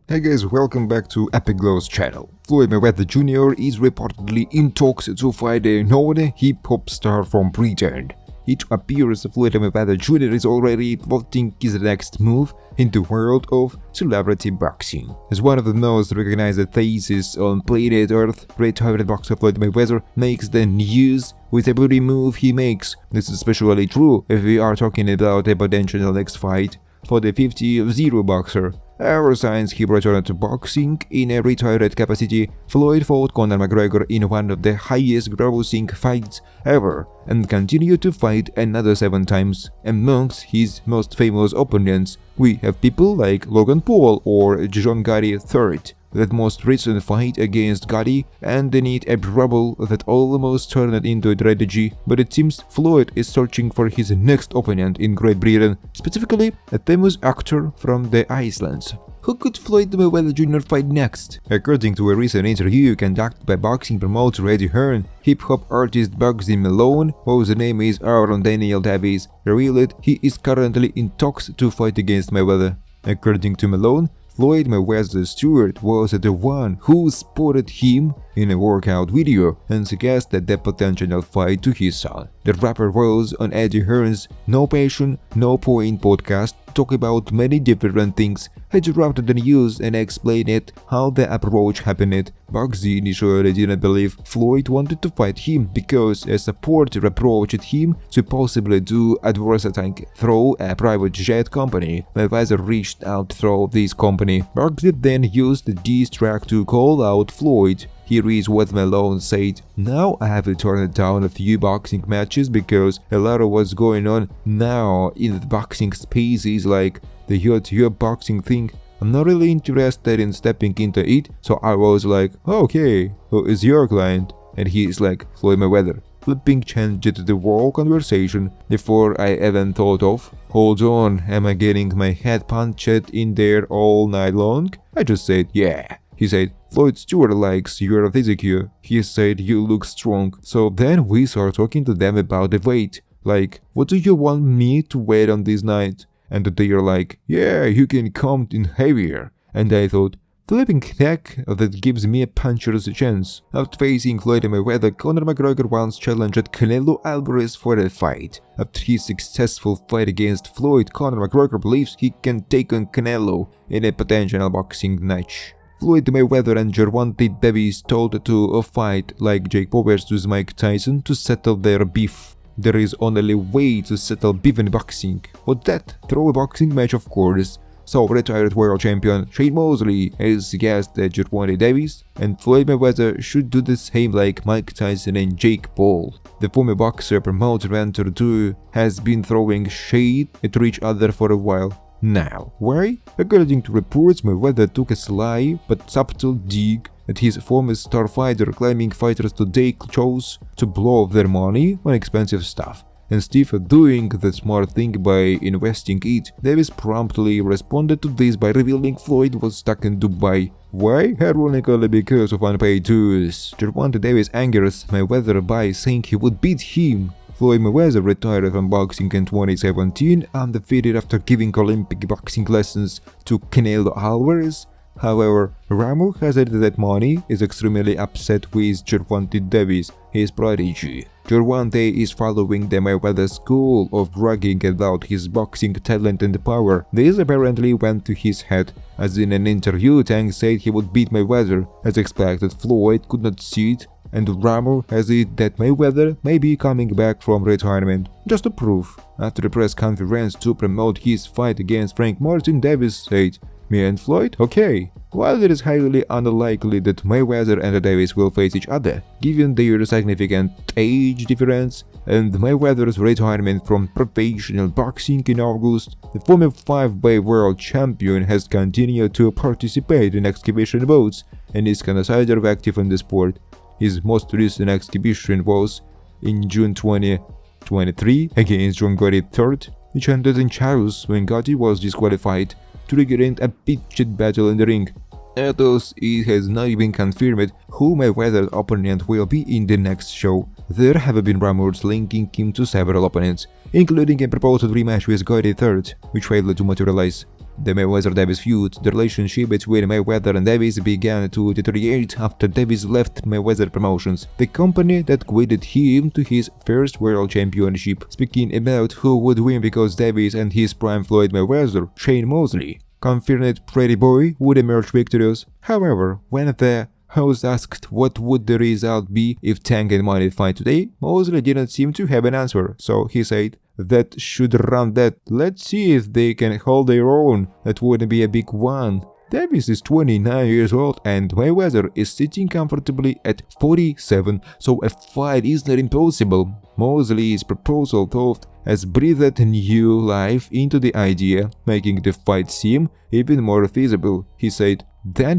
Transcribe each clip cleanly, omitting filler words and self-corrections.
Hey guys, welcome back to Epic Glow's channel. Floyd Mayweather Jr. is reportedly in talks to fight a known hip-hop star from Britain. It appears Floyd Mayweather Jr. is already plotting his next move in the world of celebrity boxing. As one of the most recognized faces on planet Earth, retired boxer Floyd Mayweather makes the news with every move he makes. This is especially true if we are talking about a potential next fight for the 50-0 boxer. Ever since he returned to boxing in a retired capacity, Floyd fought Conor McGregor in one of the highest grossing fights ever and continued to fight another 7 times. Amongst his most famous opponents, we have people like Logan Paul or John Gotti III. That most recent fight against Gotti ended a brawl that almost turned into a tragedy, but it seems Floyd is searching for his next opponent in Great Britain, specifically a famous actor from the Islands. Who could Floyd Mayweather Jr. fight next? According to a recent interview conducted by boxing promoter Eddie Hearn, hip-hop artist Bugzy Malone, whose name is Aaron Daniel Davis, revealed he is currently in talks to fight against Mayweather. According to Malone, Floyd Mayweather Sr. was the one who spotted him in a workout video and suggested the potential fight to his son. The rapper was on Eddie Hearn's No Passion, No Point podcast to talk about many different things. He interrupted the news and explained how the approach happened. Bugzy initially didn't believe Floyd wanted to fight him because a supporter approached him to possibly do advertising through a private jet company. Mayweather reached out through this company. Bugzy then used the diss track to call out Floyd. Here is what Malone said: "Now I have turned down a few boxing matches because a lot of what's going on now in the boxing spaces, like the YouTube boxing thing. I'm not really interested in stepping into it, so I was like, okay, who is your client?" And he is like, "Floyd Mayweather." Flipping changed the whole conversation. Before I even thought of, hold on, am I getting my head punched in there all night long? I just said, yeah. He said, "Floyd Stewart likes your physique." He said, "You look strong." So then we started talking to them about the weight. Like, what do you want me to weigh on this night? And they are like, yeah, you can come in heavier. And I thought, flipping heck, that gives me a puncher's chance. After facing Floyd Mayweather, Conor McGregor once challenged Canelo Alvarez for a fight. After his successful fight against Floyd, Conor McGregor believes he can take on Canelo in a potential boxing match. Floyd Mayweather and Gervonta Davis told to a fight like Jake Paul vs Mike Tyson to settle their beef. There is only a way to settle beef in boxing. What's that? Throw a boxing match, of course. So retired world champion Shane Mosley has suggested Gervonta Davis and Floyd Mayweather should do the same like Mike Tyson and Jake Paul. The former boxer promoter and duo has been throwing shade at each other for a while now. Why? According to reports, Mayweather took a sly but subtle dig at his former star fighter, claiming fighters today chose to blow their money on expensive stuff. Instead of doing the smart thing by investing it, Davis promptly responded to this by revealing Floyd was stuck in Dubai. Why? Ironically because of unpaid dues. Gervonta Davis angers Mayweather by saying he would beat him. Floyd Mayweather retired from boxing in 2017, undefeated after giving Olympic boxing lessons to Canelo Alvarez. However, Ramo has added that money is extremely upset with Gervonta Davis, his prodigy. Gervonta is following the Mayweather school of bragging about his boxing talent and power. This apparently went to his head, as in an interview Tank said he would beat Mayweather. As expected, Floyd could not see it, and Ramo has it that Mayweather may be coming back from retirement. Just a proof. After a press conference to promote his fight against Frank Martin, Davis said, "Me and Floyd? Okay." While it is highly unlikely that Mayweather and Davis will face each other, given their significant age difference and Mayweather's retirement from professional boxing in August, the former 5-way world champion has continued to participate in exhibition bouts and is considered active in the sport. His most recent exhibition was in June 2023 against John Gotti III, which ended in chaos when Gotti was disqualified, triggering a pitched battle in the ring. Thus, it has not been confirmed who Mayweather's opponent will be in the next show. There have been rumors linking him to several opponents, including a proposed rematch with Gotti III, which failed to materialize. The Mayweather-Davis feud, the relationship between Mayweather and Davis, began to deteriorate after Davis left Mayweather Promotions, the company that guided him to his first world championship, speaking about who would win because Davis and his prime Floyd Mayweather, Shane Mosley, confident Pretty Boy, would emerge victorious. However, when the host asked what would the result be if Tank and Money fight today, Mosley didn't seem to have an answer, so he said, "That should run that. Let's see if they can hold their own. That wouldn't be a big one." Davis is 29 years old and Mayweather is sitting comfortably at 47, so a fight is not impossible. Mosley's proposal thought has breathed new life into the idea, making the fight seem even more feasible. He said, "Then,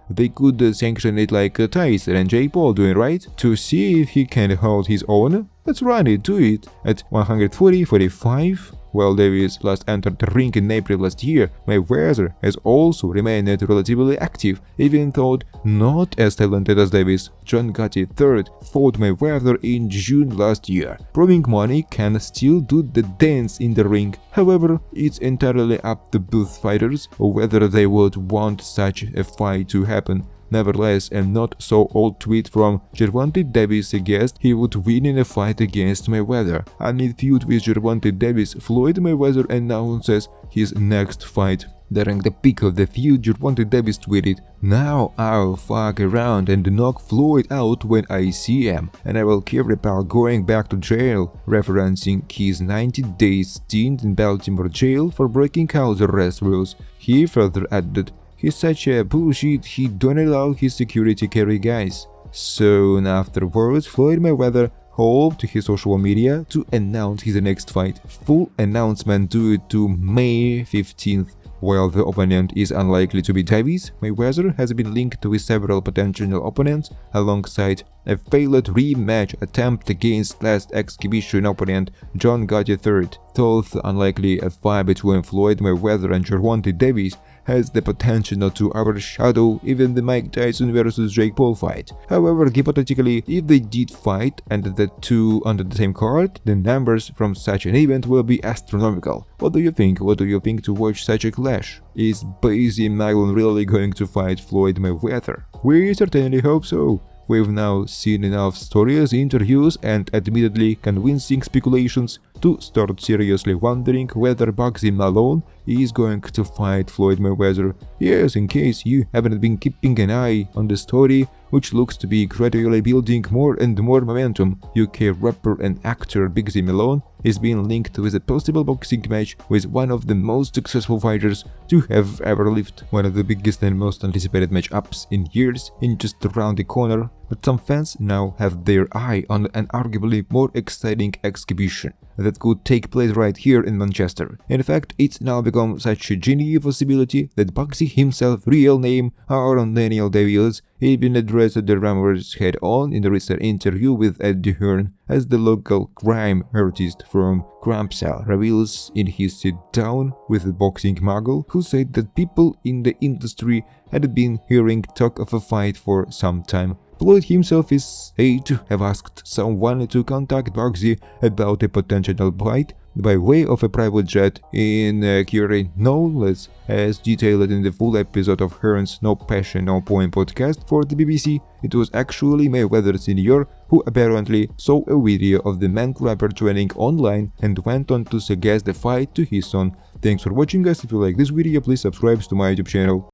they could sanction it like Tyson and Jake Paul doing, right? To see if he can hold his own? Let's run it, do it." At 140-45, while Davis last entered the ring in April last year, Mayweather has also remained relatively active, even though not as talented as Davis. John Gotti III fought Mayweather in June last year, proving Money can still do the dance in the ring. However, it's entirely up to both fighters whether they would want such a fight to happen. Nevertheless, a not-so-old tweet from Gervonta Davis suggests he would win in a fight against Mayweather. Amid feud with Gervonta Davis, Floyd Mayweather announces his next fight. During the peak of the feud, Gervonta Davis tweeted, "Now I'll fuck around and knock Floyd out when I see him, and I will care about going back to jail," referencing his 90-day stint in Baltimore jail for breaking house arrest rules. He further added, "He's such a bullshit, he don't allow his security carry guys." Soon afterwards, Floyd Mayweather hopped to his social media to announce his next fight. Full announcement due to May 15th. While the opponent is unlikely to be Davis, Mayweather has been linked with several potential opponents alongside a failed rematch attempt against last exhibition opponent John Gotti III. Though unlikely, a fight between Floyd Mayweather and Gervonta Davis has the potential to overshadow even the Mike Tyson vs Jake Paul fight. However, hypothetically, if they did fight and the two on the same card, the numbers from such an event will be astronomical. What do you think? What do you think to watch such a clash? Is Bugzy Malone really going to fight Floyd Mayweather? We certainly hope so. We've now seen enough stories, interviews, and admittedly convincing speculations to start seriously wondering whether Bugzy Malone is going to fight Floyd Mayweather. Yes, in case you haven't been keeping an eye on the story, which looks to be gradually building more and more momentum, UK rapper and actor Bugzy Malone is being linked with a possible boxing match with one of the most successful fighters to have ever lived. One of the biggest and most anticipated matchups in years in just around the corner, but some fans now have their eye on an arguably more exciting exhibition that could take place right here in Manchester. In fact, it's now become such a genuine possibility that Bugzy himself, real name Aaron Daniel Davis, even addressed the rumors head-on in a recent interview with Eddie Hearn, as the local crime artist from Crampsall reveals in his sit-down with the boxing mogul, who said that people in the industry had been hearing talk of a fight for some time. Floyd himself is said to have asked someone to contact Bugzy about a potential fight by way of a private jet in Curry, no less, as detailed in the full episode of Hearn's No Passion, No Point podcast for the BBC. It was actually Mayweather Sr. who apparently saw a video of the man rapper training online and went on to suggest the fight to his son. Thanks for watching, guys. If you like this video, please subscribe to my YouTube channel.